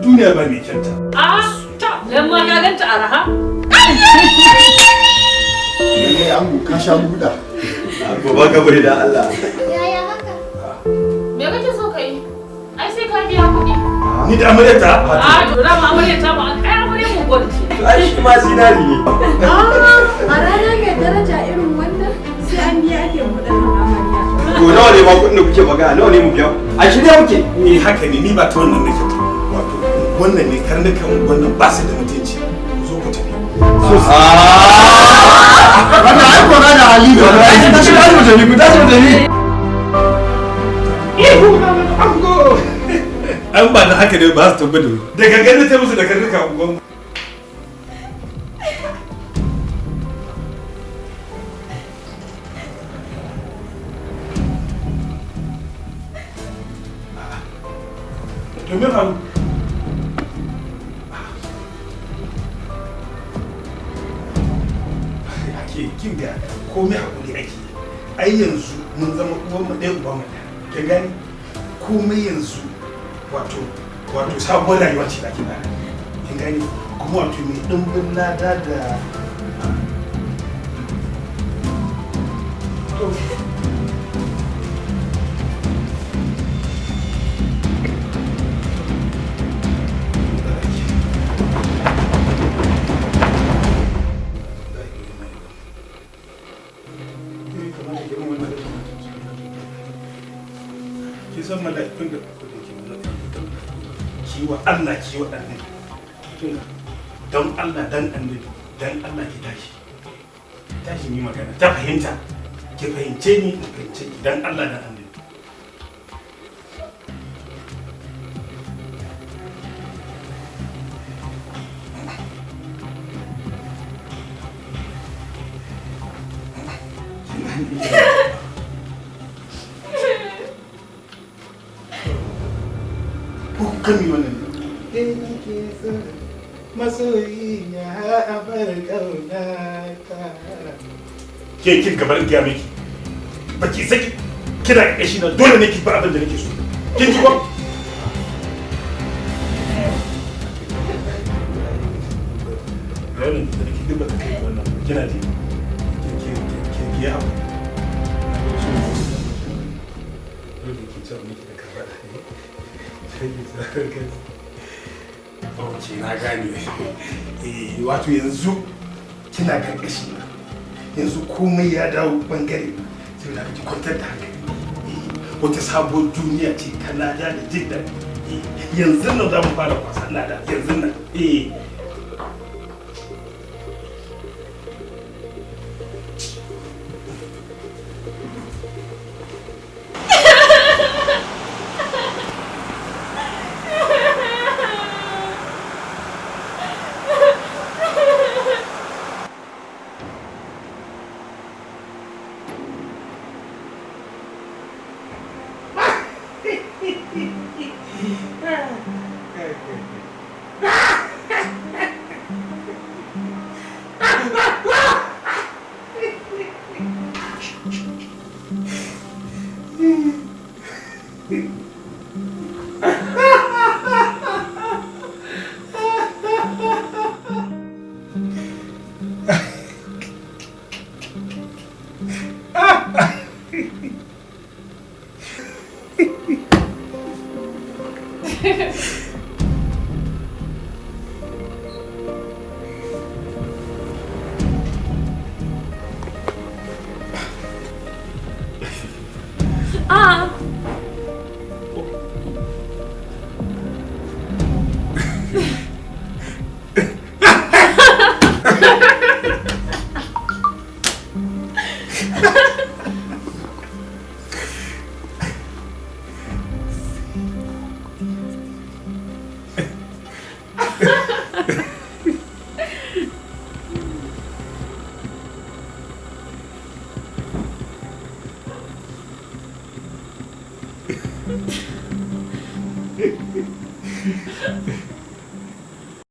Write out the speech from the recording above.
duniya ba mai kyanta. Dan ma ka ganta araha. Lallai ango ka sha buɗa. Gobe ka bari da Allah. Yaya haka? Me kake so ka yi? Ai sai ka biya kuɗi. Ni da amaryarta? To da ma amaryarta ba an kai amaryar mu gwarci. To ai shi ma zinari ne. A rana mai daraja irin wannan sai an biya ake buɗe amarya. To nawa ne ma kuɗin da kuke magana? Nawa ne mu biya? A shirye muke. Ni haka ne, ni ba ta wannan nake. Wato wannan ne karnukan wannan ba su da mutunci. Zo ku tafi. Wannan ai ko da hali ne. Ai ta shi da mu tafi, ku tashi mu tafi. Ango! An ba da haka ne ba su tabbata. Daga gani ta musu da karnuka ungon. To me faru? Ake kin ga komai hakuri ake. Ai yanzu mun zama uwan mu ɗaya uban mu ɗaya. Kin gani? Komai yanzu wato sabuwar rayuwa ce da ake bada. Kin gani? Kuma wato mai ɗimbin lada da san mala'ikun da kuka ke kiwa Allah kiwa annabi don Allah dan annabi dan Allah ki tashi ni magana ta fahimta ki fahimce ni in fahimce ki dan Allah dan annabi kami wannan ne nake so masoyi ya abar kauna ta ke kin gabar ga miki baki saki kina kashi na dole ne ki ba abin da nake so kin ji ko dole ne ki duba kai wannan kina ji ki ya dole ki tsaya miki da karba ok na gane wato yanzu kina karkashi na yanzu komai ya dawo bangare sai na ki kwantar da hankali wata sabuwar duniya ce ta lada da jin daɗi yanzu nan za mu fara kwasan lada yanzu nan